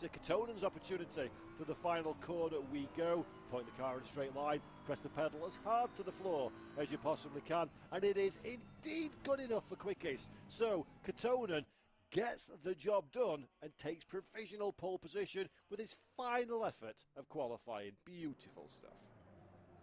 it's Kotonen's opportunity. To the final corner we go. Point the car in a straight line, press the pedal as hard to the floor as you possibly can, and it is indeed good enough for quickies. So Kotonen gets the job done and takes provisional pole position with his final effort of qualifying. Beautiful stuff.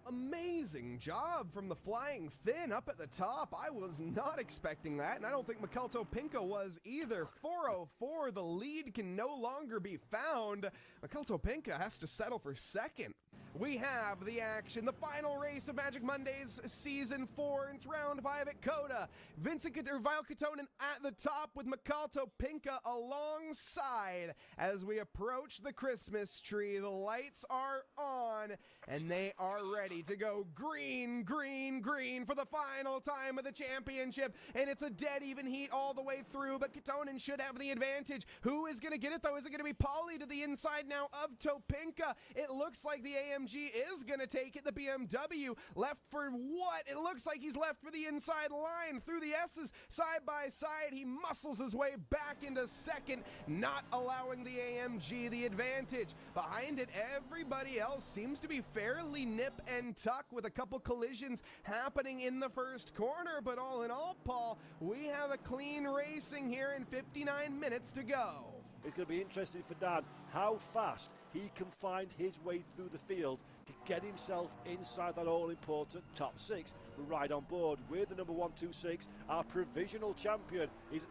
Amazing job from the Flying Finn up at the top. I was not expecting that, and I don't think Mikael Topinka was either. 4:04, the lead can no longer be found. Mikael Topinka has to settle for second. We have the action, the final race of Magic Mondays Season 4. It's round 5 at COTA. Vile Kotonen at the top with Mikael Topinka alongside. As we approach the Christmas tree, the lights are on, and they are ready to go green, green, green for the final time of the championship. And it's a dead even heat all the way through, but Kotonen should have the advantage. Who is going to get it, though? Is it going to be Pauly to the inside now of Topinka? It looks like the AMG is going to take it. The BMW left for what? It looks like he's left for the inside line through the S's side by side. He muscles his way back into second, not allowing the AMG the advantage. Behind it, everybody else seems to be fairly nip and tuck with a couple collisions happening in the first corner. But all in all, Paul, we have a clean racing here in 59 minutes to go. It's going to be interesting for Dan how fast he can find his way through the field to get himself inside that all-important top 6. We're right on board with the number 126. Our provisional champion is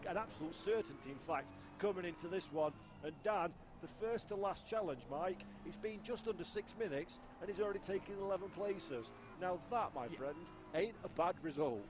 an absolute certainty, in fact, coming into this one. And Dan, the first to last challenge, Mike, it's been just under 6 minutes and he's already taken 11 places. Now that, my friend, ain't a bad result.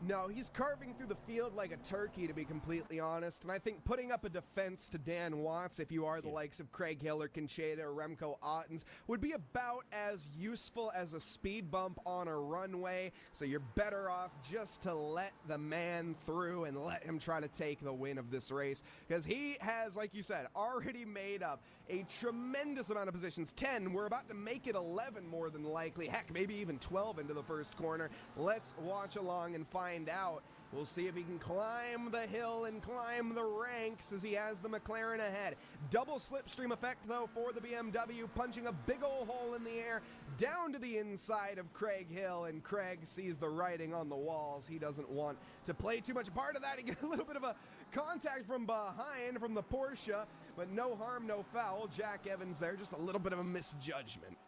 No, he's carving through the field like a turkey, to be completely honest. And I think putting up a defense to Dan Watts, if you are the likes of Craig Hill or Concheta or Remco Ottens, would be about as useful as a speed bump on a runway. So you're better off just to let the man through and let him try to take the win of this race. Because he has, like you said, already made up a tremendous amount of positions. 10, we're about to make it 11 more than likely. Heck, maybe even 12 into the first corner. Let's watch along and find out. We'll see if he can climb the hill and climb the ranks as he has the McLaren ahead. Double slipstream effect, though, for the BMW, punching a big old hole in the air down to the inside of Craig Hill, and Craig sees the writing on the walls. He doesn't want to play too much part of that. He gets a little bit of a contact from behind from the Porsche, but no harm, no foul. Jack Evans there, just a little bit of a misjudgment.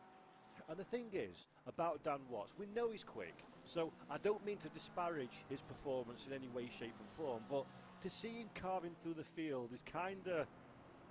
And the thing is, about Dan Watts, we know he's quick, so I don't mean to disparage his performance in any way, shape and form, but to see him carving through the field is kind of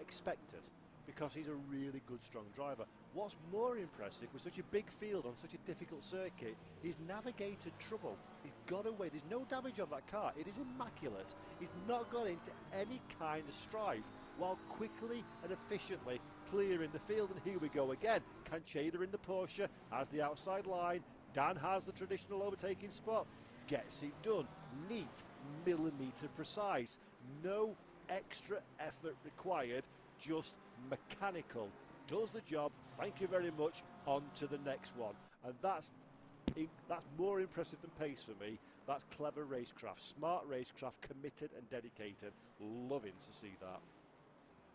expected, because he's a really good, strong driver. What's more impressive, with such a big field on such a difficult circuit, he's navigated trouble. He's got away. There's no damage on that car. It is immaculate. He's not got into any kind of strife, while quickly and efficiently clearing the field. And here we go again. Concheta in the Porsche has the outside line. Dan has the traditional overtaking spot. Gets it done. Neat, millimetre precise. No extra effort required. Just mechanical. Does the job. Thank you very much. On to the next one. And that's more impressive than pace for me. That's clever racecraft, smart racecraft, committed and dedicated. Loving to see that.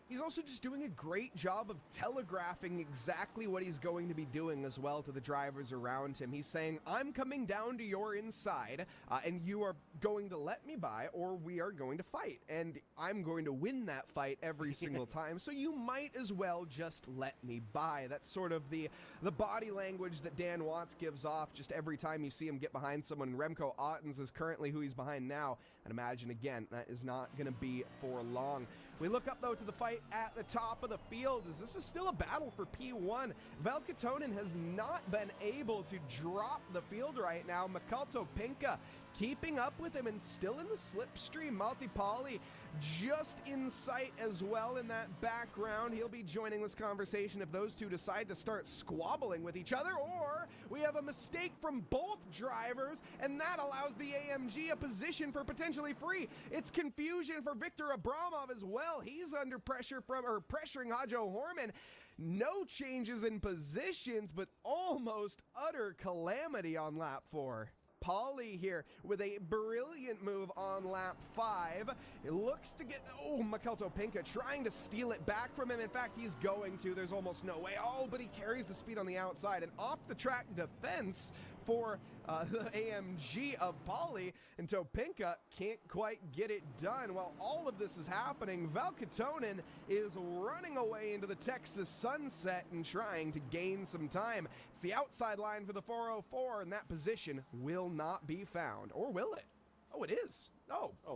He's also just doing a great job of telegraphing exactly what he's going to be doing as well to the drivers around him. He's saying, I'm coming down to your inside, and you are going to let me by, or we are going to fight. And I'm going to win that fight every single time, so you might as well just let me by. That's sort of the body language that Dan Watts gives off just every time you see him get behind someone. Remco Ottens is currently who he's behind now. And imagine, again, that is not going to be for long. We look up, though, to the fight at the top of the field, as this is still a battle for P1. Vile Kotonen has not been able to drop the field right now. Mikael Topinka keeping up with him and still in the slipstream. Malte Pauly just in sight as well in that background. He'll be joining this conversation if those two decide to start squabbling with each other, or we have a mistake from both drivers, and that allows the AMG a position for potentially free. It's confusion for Victor Abramov as well. He's under pressure pressuring Hajo Horman. No changes in positions, but almost utter calamity on lap 4. Pauly here with a brilliant move on lap 5. It looks to get, Mikelto Pinka trying to steal it back from him. In fact, he's going to. There's almost no way. But he carries the speed on the outside. And off the track defense for the AMG of Pauly, and Topinka can't quite get it done. While all of this is happening, Valkatonen is running away into the Texas sunset and trying to gain some time. It's the outside line for the 404, and that position will not be found. Or will it? Oh, it is.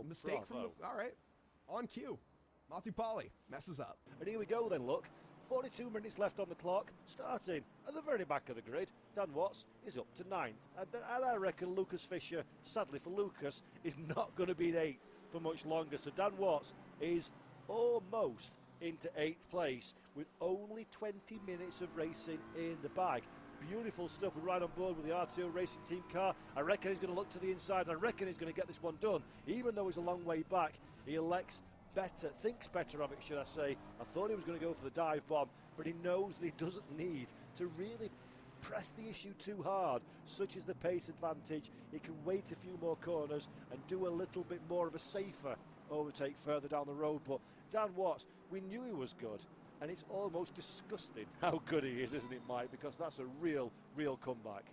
Mistake bravo. all right, on cue. Monty Pauly messes up. And here we go then, look. 42 minutes left on the clock, starting at the very back of the grid. Dan Watts is up to 9th. And I reckon Lucas Fisher, sadly for Lucas, is not going to be in 8th for much longer. So Dan Watts is almost into 8th place with only 20 minutes of racing in the bag. Beautiful stuff. We're right on board with the RTO Racing Team car. I reckon he's going to look to the inside, and I reckon he's going to get this one done. Even though he's a long way back, he thinks better of it, should I say. I thought he was going to go for the dive bomb, but he knows that he doesn't need to really press the issue too hard. Such is the pace advantage. He can wait a few more corners and do a little bit more of a safer overtake further down the road. But Dan Watts, we knew he was good, and it's almost disgusting how good he is, isn't it, Mike? Because that's a real comeback.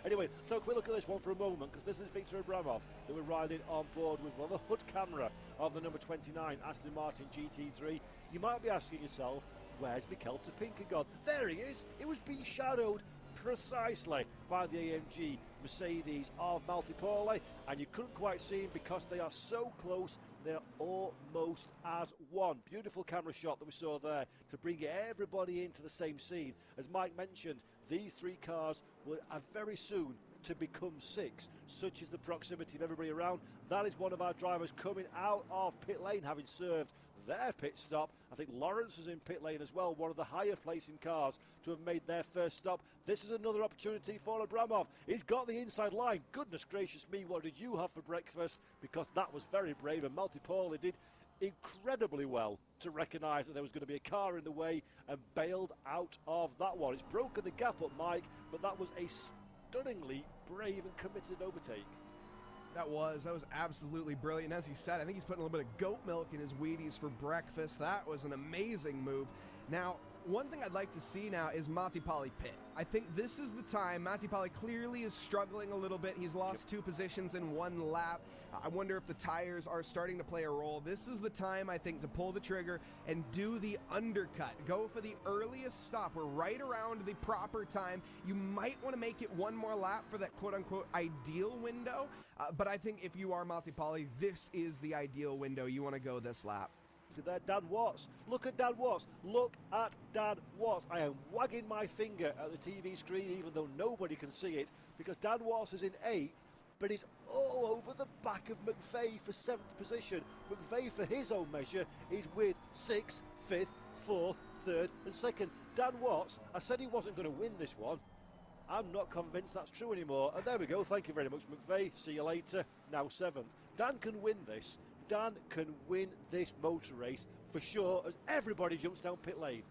Anyway, so quick look at this one for a moment, because this is Victor Abramov that we're riding on board with. Well, the hood camera of the number 29 Aston Martin GT3. You might be asking yourself, where's Mikelto Pinka gone? There he is. It was being shadowed precisely by the AMG Mercedes of Monty Pauly, and you couldn't quite see him because they are so close. They're almost as one. Beautiful camera shot that we saw there to bring everybody into the same scene. As Mike mentioned, these 3 cars are very soon to become 6. Such is the proximity of everybody around. That is one of our drivers coming out of pit lane, having served their pit stop. I think Lawrence is in pit lane as well, one of the higher placing cars to have made their first stop. This is another opportunity for Abramov. He's got the inside line. Goodness gracious me, what did you have for breakfast? Because that was very brave, and Monty Pauly did incredibly well to recognise that there was going to be a car in the way and bailed out of that one. It's broken the gap up, Mike, but that was a stunningly brave and committed overtake. That was absolutely brilliant. As he said, I think he's putting a little bit of goat milk in his Wheaties for breakfast. That was an amazing move. Now, one thing I'd like to see now is Monty Pauly pit. I think this is the time. Monty Pauly clearly is struggling a little bit. He's lost 2 positions in 1 lap. I wonder if the tires are starting to play a role. This is the time, I think, to pull the trigger and do the undercut. Go for the earliest stop. We're right around the proper time. You might want to make it 1 more lap for that quote-unquote ideal window. But I think if you are Monty Pauly, this is the ideal window. You want to go this lap. There, Dan Watts. Look at Dan Watts. Look at Dan Watts. I am wagging my finger at the TV screen, even though nobody can see it, because Dan Watts is in 8th, but he's all over the back of McVeigh for 7th position. McVeigh, for his own measure, is with 6th, 5th, 4th, 3rd, and 2nd. Dan Watts, I said he wasn't going to win this one. I'm not convinced that's true anymore. And there we go. Thank you very much, McVeigh. See you later. Now 7th. Dan can win this. Dan can win this motor race for sure, as everybody jumps down pit lane.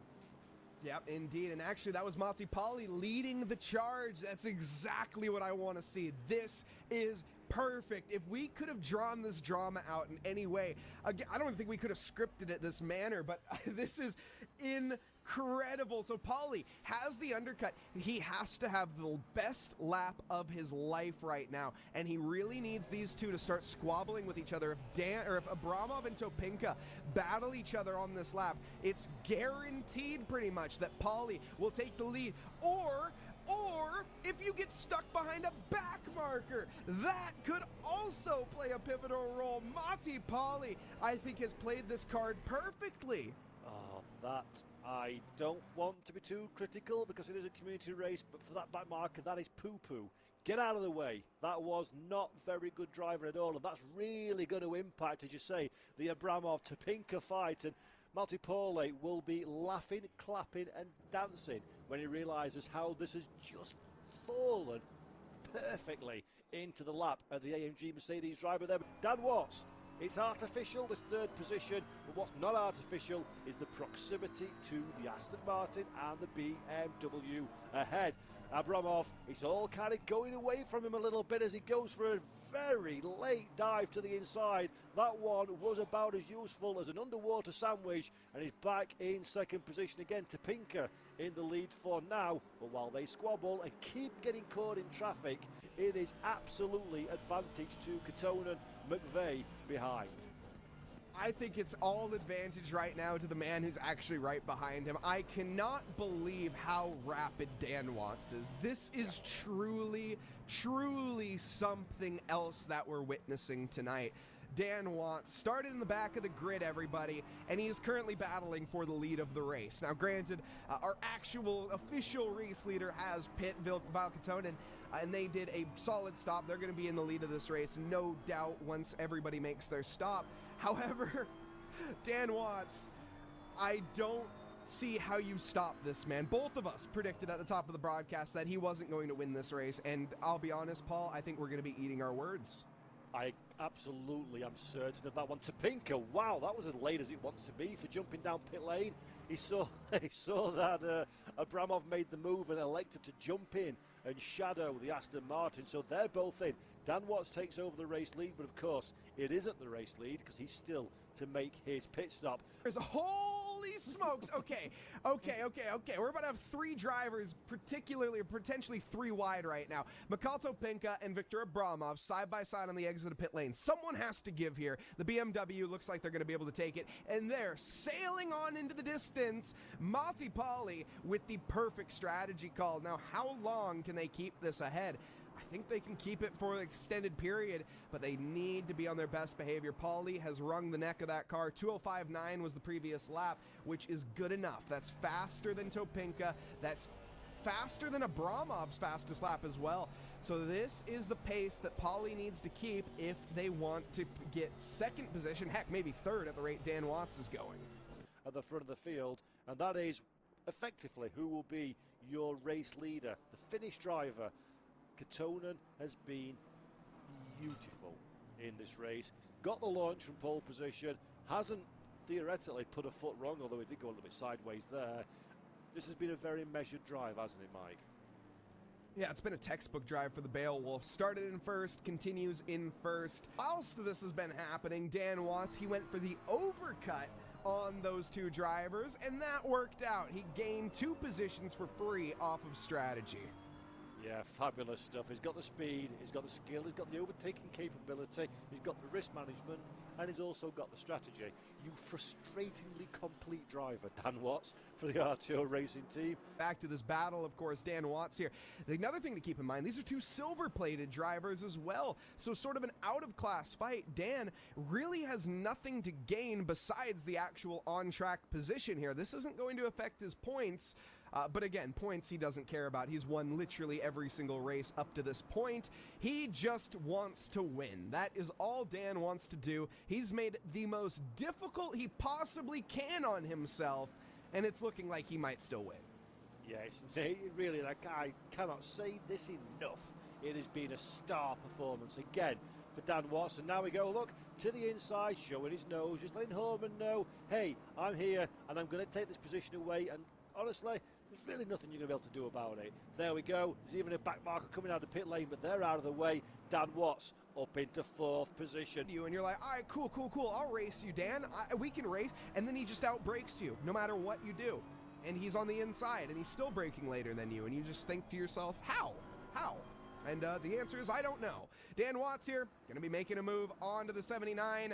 Yep, indeed. And actually, that was Monty Pauly leading the charge. That's exactly what I want to see. This is perfect. If we could have drawn this drama out in any way, again, I don't think we could have scripted it this manner, but this is incredible. So Pauly has the undercut. He has to have the best lap of his life right now, and he really needs these 2 to start squabbling with each other. If Abramov and Topinka battle each other on this lap, it's guaranteed pretty much that Pauly will take the lead. Or if you get stuck behind a back marker, that could also play a pivotal role. Monty Pauly, I think, has played this card perfectly. Oh, that I don't want to be too critical because it is a community race, but for that back marker, that is poo-poo. Get out of the way. That was not very good driving at all, and that's really going to impact, as you say, the Abramov-Topinka fight. And Monty Pauly will be laughing, clapping, and dancing when he realises how this has just fallen perfectly into the lap of the AMG Mercedes driver there. Dan Watts, it's artificial, this 3rd position, but what's not artificial is the proximity to the Aston Martin and the BMW ahead. Abramov, it's all kind of going away from him a little bit as he goes for a very late dive to the inside. That one was about as useful as an underwater sandwich, and he's back in second position again. Topinka in the lead for now, but while they squabble and keep getting caught in traffic, it is absolutely advantage to Katonen, McVeigh behind. I think it's all advantage right now to the man who's actually right behind him. I cannot believe how rapid Dan Watts is. This is truly, truly something else that we're witnessing tonight. Dan Watts started in the back of the grid, everybody, and he is currently battling for the lead of the race. Now, granted, our actual official race leader has Pitt Vile Katonen, and they did a solid stop. They're going to be in the lead of this race, no doubt, once everybody makes their stop. However, Dan Watts, I don't see how you stop this man. Both of us predicted at the top of the broadcast that he wasn't going to win this race, and I'll be honest, Paul, I think we're going to be eating our words. I absolutely am certain of that one. Topinka, wow, that was as late as it wants to be for jumping down pit lane. He saw that Abramov made the move and elected to jump in and shadow the Aston Martin. So they're both in. Dan Watts takes over the race lead, but of course it isn't the race lead because he's still to make his pit stop. There's holy smokes. Okay. We're about to have three drivers, potentially three wide right now. Mikhail Topinka and Viktor Abramov side by side on the exit of pit lane. Someone has to give here. The BMW looks like they're going to be able to take it, and they're sailing on into the distance. Matti Pauli with the perfect strategy call. Now, how long can they keep this ahead? I think they can keep it for an extended period, but they need to be on their best behavior. Pauli has wrung the neck of that car. 2:05.9 was the previous lap, which is good enough. That's faster than Topinka. That's faster than Abramov's fastest lap as well. So this is the pace that Pauli needs to keep if they want to get second position, heck, maybe third at the rate Dan Watts is going. At the front of the field, and that is effectively who will be your race leader, the Finnish driver. Katonen has been beautiful in this race. Got the launch from pole position, hasn't theoretically put a foot wrong, although he did go a little bit sideways there. This has been a very measured drive, hasn't it, Mike? Yeah, it's been a textbook drive for the Beowulf. Started in first, continues in first. Whilst this has been happening, Dan Watts, he went for the overcut on those two drivers, and that worked out. He gained 2 positions for free off of strategy. Yeah, fabulous stuff. He's got the speed, he's got the skill, he's got the overtaking capability, he's got the risk management, and he's also got the strategy. You frustratingly complete driver, Dan Watts, for the RTO Racing team. Back to this battle, of course, Dan Watts here. Another thing to keep in mind, these are 2 silver-plated drivers as well, so sort of an out-of-class fight. Dan really has nothing to gain besides the actual on-track position here. This isn't going to affect his points. But again, points he doesn't care about. He's won literally every single race up to this point. He just wants to win. That is all Dan wants to do. He's made the most difficult he possibly can on himself, and it's looking like he might still win. Yeah, it's really, like, I cannot say this enough. It has been a star performance again for Dan Watts. And now we go, look, to the inside, showing his nose, just letting Horman know, hey, I'm here, and I'm going to take this position away. And honestly, there's really nothing you're going to be able to do about it. There we go. There's even a back marker coming out of the pit lane, but they're out of the way. Dan Watts up into 4th position. And you're like, all right, cool. I'll race you, Dan. We can race. And then he just outbrakes you, no matter what you do. And he's on the inside, and he's still braking later than you. And you just think to yourself, how? And the answer is, I don't know. Dan Watts here, going to be making a move onto the 79.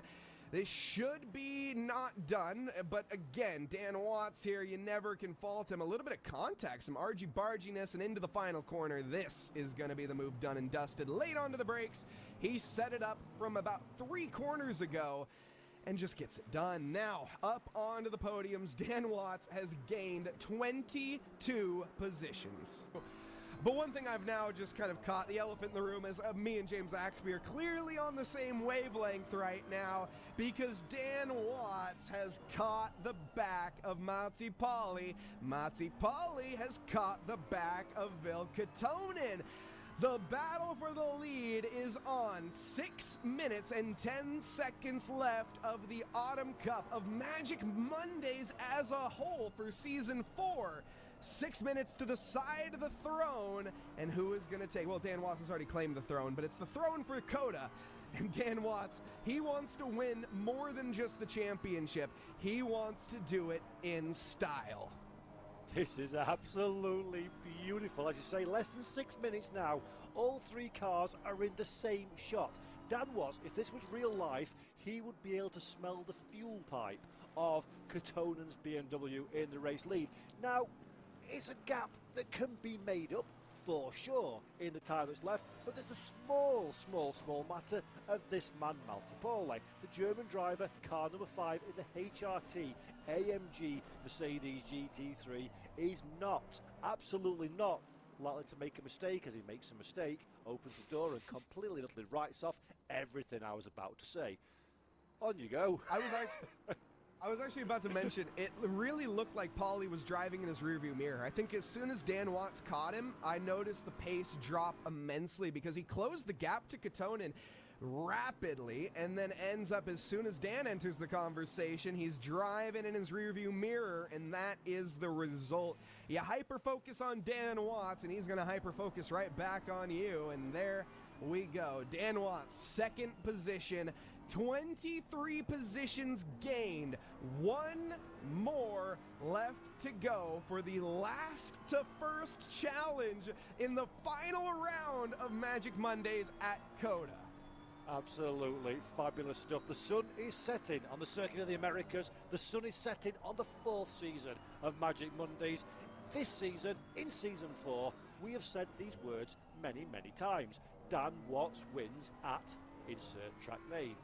This should be not done, but again, Dan Watts here, you never can fault him. A little bit of contact, some argy-barginess, and into the final corner. This is going to be the move done and dusted. Late onto the brakes, he set it up from about 3 corners ago and just gets it done. Now, up onto the podiums, Dan Watts has gained 22 positions. But one thing I've now just kind of caught, the elephant in the room, is me and James Axby are clearly on the same wavelength right now, because Dan Watts has caught the back of Matti Pauli. Matti Pauli has caught the back of Vile Katonen. The battle for the lead is on. 6 minutes and 10 seconds left of the Autumn Cup of Magic Mondays as a whole for Season 4. 6 minutes to decide the throne and who is going to take. Well, Dan Watts has already claimed the throne, but it's the throne for COTA. And Dan Watts, he wants to win more than just the championship. He wants to do it in style. This is absolutely beautiful. As you say, less than 6 minutes now. All three cars are in the same shot. Dan Watts, if this was real life, he would be able to smell the fuel pipe of Kotonen's BMW in the race lead. Now, it's a gap that can be made up for sure in the time that's left, but there's the small matter of this man, Malte Pole, the German driver, car number 5 in the HRT AMG Mercedes GT3, is not, absolutely not, likely to make a mistake. As he makes a mistake, opens the door and completely utterly writes off everything I was about to say. On you go. I was actually about to mention, it really looked like Paulie was driving in his rearview mirror. I think as soon as Dan Watts caught him, I noticed the pace drop immensely because he closed the gap to Kotonen rapidly and then ends up, as soon as Dan enters the conversation, he's driving in his rearview mirror, and that is the result. You hyper-focus on Dan Watts, and he's going to hyper-focus right back on you, and there we go. Dan Watts, second position, 23 positions gained, one more left to go for the last to first challenge in the final round of Magic Mondays at COTA. Absolutely fabulous stuff. The sun is setting on the Circuit of the Americas. The sun is setting on the 4th season of Magic Mondays. This season, in season 4, we have said these words many times. Dan Watts wins at insert track name.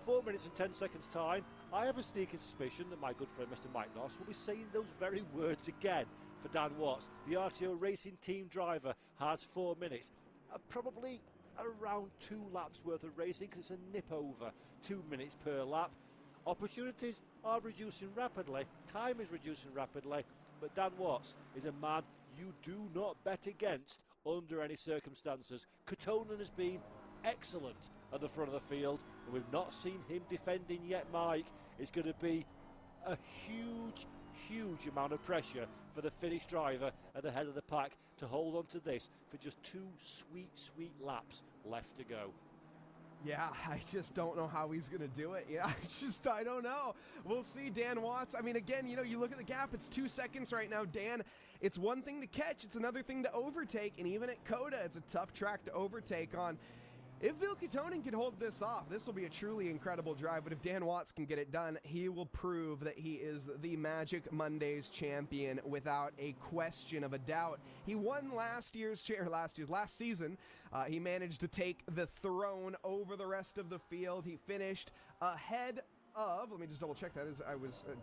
4 minutes and 10 seconds time, I have a sneaking suspicion that my good friend Mr. Mike Noss will be saying those very words again for Dan Watts. The RTO Racing Team driver has 4 minutes, probably around 2 laps worth of racing, because it's a nip over 2 minutes per lap. Opportunities are reducing rapidly, time is reducing rapidly, but Dan Watts is a man you do not bet against under any circumstances. Kotonen has been excellent at the front of the field, and we've not seen him defending yet, Mike. It's going to be a huge amount of pressure for the Finnish driver at the head of the pack to hold on to this for just 2 sweet laps left to go. Yeah, I just don't know how he's going to do it. Yeah, I don't know. We'll see. Dan Watts, I mean, again, you look at the gap, it's 2 seconds right now. Dan, it's one thing to catch, it's another thing to overtake, and even at COTA, it's a tough track to overtake on. If Ville Kotonen can hold this off, this will be a truly incredible drive, but if Dan Watts can get it done, he will prove that he is the Magic Mondays champion without a question of a doubt. He won last season. He managed to take the throne over the rest of the field. He finished ahead of, let me just double check that, as I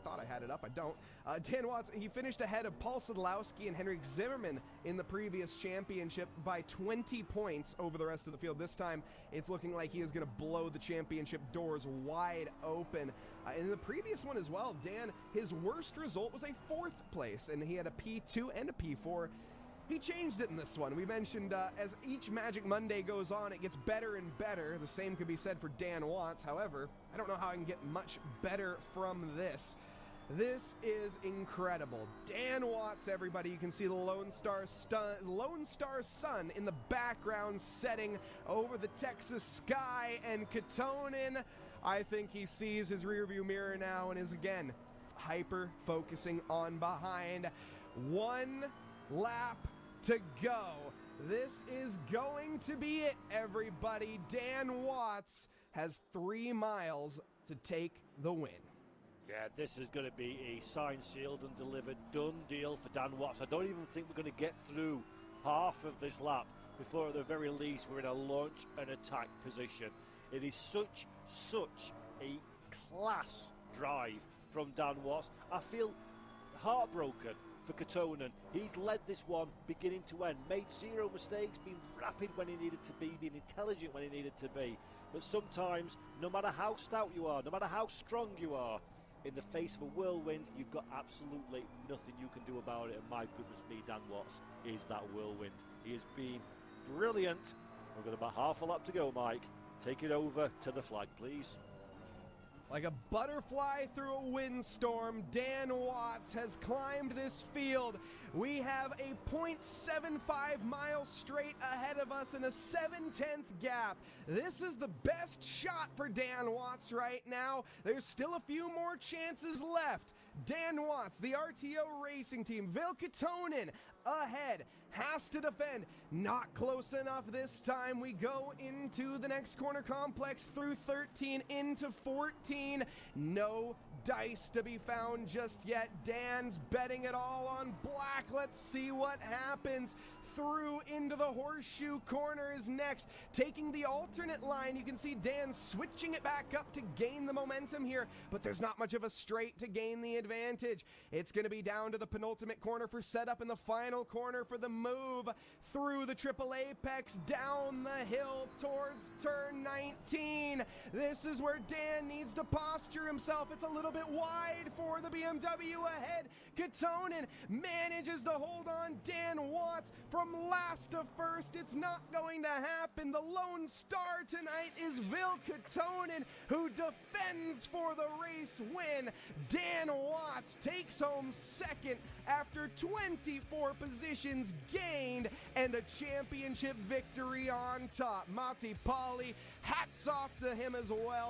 thought I had it up, I don't. Dan Watts, he finished ahead of Paul Sadlowski and Henrik Zimmerman in the previous championship by 20 points over the rest of the field. This time, it's looking like he is going to blow the championship doors wide open. In the previous one as well, Dan, his worst result was a 4th place, and he had a P2 and a P4. He changed it in this one. We mentioned as each Magic Monday goes on, it gets better and better. The same could be said for Dan Watts. However, I don't know how I can get much better from this. This is incredible. Dan Watts, everybody. You can see the Lone Star Sun in the background setting over the Texas sky, and Kotonen, I think he sees his rearview mirror now and is again hyper-focusing on behind. 1 lap to go. This is going to be it, everybody. Dan Watts has 3 miles to take the win. Yeah, this is going to be a signed, sealed and delivered done deal for Dan Watts. I don't even think we're going to get through half of this lap before, at the very least, we're in a launch and attack position. It is such a class drive from Dan Watts. I feel heartbroken for Kotonen. He's led this one beginning to end, made 0 mistakes, been rapid when he needed to be, been intelligent when he needed to be. But sometimes, no matter how stout you are, no matter how strong you are, in the face of a whirlwind, you've got absolutely nothing you can do about it. And my goodness me, Dan Watts is that whirlwind. He has been brilliant. We've got about half a lap to go, Mike. Take it over to the flag, please. Like a butterfly through a windstorm, Dan Watts has climbed this field. We have a 0.75 mile straight ahead of us and a 7/10 gap. This is the best shot for Dan Watts right now. There's still a few more chances left. Dan Watts, the RTO Racing Team, Vilka Tonen ahead, has to defend. Not close enough this time. We go into the next corner complex through 13 into 14. No dice to be found just yet. Dan's betting it all on black. Let's see what happens. Through into the horseshoe corner is next. Taking the alternate line, you can see Dan switching it back up to gain the momentum here, but there's not much of a straight to gain the advantage. It's going to be down to the penultimate corner for setup and the final corner for the move through the triple apex, down the hill towards turn 19. This is where Dan needs to posture himself. It's a little bit wide for the BMW ahead. Katonen manages to hold on. Dan Watts from last to first. It's not going to happen. The lone star tonight is Vilka Tonen, who defends for the race win. Dan Watts takes home second after 24 positions gained and a championship victory on top. Matti Pauli, hats off to him as well.